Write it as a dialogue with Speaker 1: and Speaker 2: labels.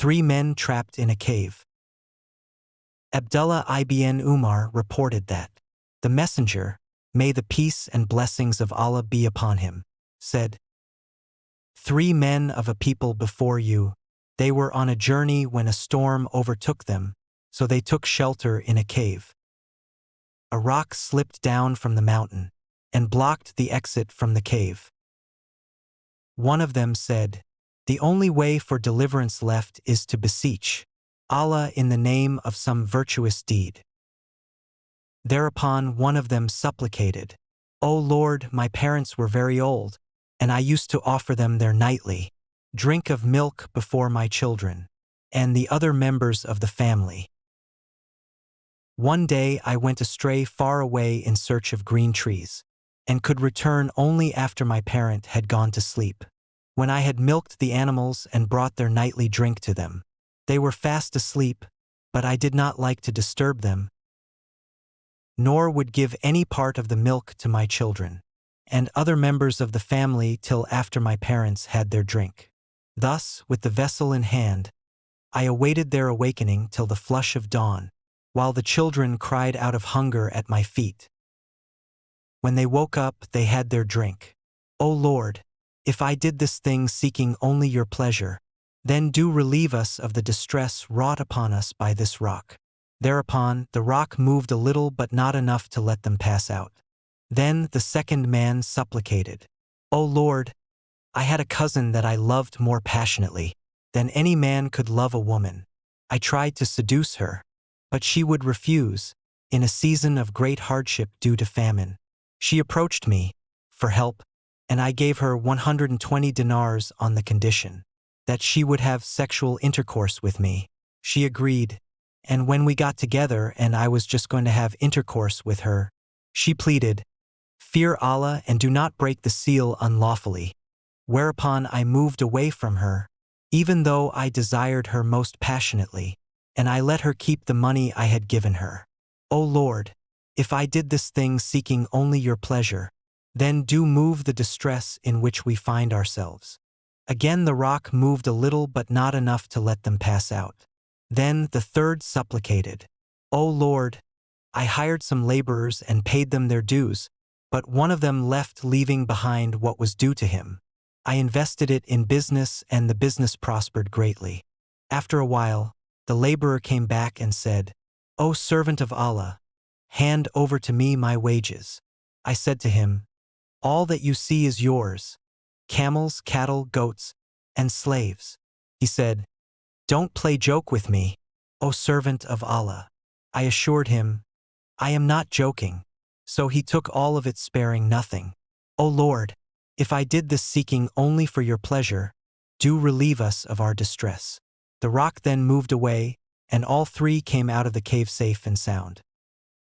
Speaker 1: Three men trapped in a cave. Abdullah ibn Umar reported that the messenger, may the peace and blessings of Allah be upon him, said, "Three men of a people before you, they were on a journey when a storm overtook them, so they took shelter in a cave. A rock slipped down from the mountain and blocked the exit from the cave. One of them said, 'The only way for deliverance left is to beseech Allah in the name of some virtuous deed.' Thereupon one of them supplicated, 'O Lord, my parents were very old, and I used to offer them their nightly drink of milk before my children and the other members of the family. One day I went astray far away in search of green trees, and could return only after my parent had gone to sleep. When I had milked the animals and brought their nightly drink to them, they were fast asleep, but I did not like to disturb them, nor would give any part of the milk to my children and other members of the family till after my parents had their drink. Thus, with the vessel in hand, I awaited their awakening till the flush of dawn, while the children cried out of hunger at my feet. When they woke up, they had their drink. O Lord, if I did this thing seeking only your pleasure, then do relieve us of the distress wrought upon us by this rock.' Thereupon the rock moved a little but not enough to let them pass out. Then the second man supplicated, 'O Lord, I had a cousin that I loved more passionately than any man could love a woman. I tried to seduce her, but she would refuse, in a season of great hardship due to famine. She approached me for help, and I gave her 120 dinars on the condition that she would have sexual intercourse with me. She agreed, and when we got together and I was just going to have intercourse with her, she pleaded, 'Fear Allah and do not break the seal unlawfully.' Whereupon I moved away from her, even though I desired her most passionately, and I let her keep the money I had given her. O Lord, if I did this thing seeking only your pleasure, then do move the distress in which we find ourselves." Again the rock moved a little but not enough to let them pass out. Then the third supplicated, "O Lord, I hired some laborers and paid them their dues, but one of them left leaving behind what was due to him. I invested it in business and the business prospered greatly. After a while, the laborer came back and said, 'O servant of Allah, hand over to me my wages.' I said to him, 'All that you see is yours, camels, cattle, goats, and slaves.' He said, 'Don't play joke with me, O servant of Allah.' I assured him, 'I am not joking.' So he took all of it sparing nothing. O Lord, if I did this seeking only for your pleasure, do relieve us of our distress." The rock then moved away, and all three came out of the cave safe and sound.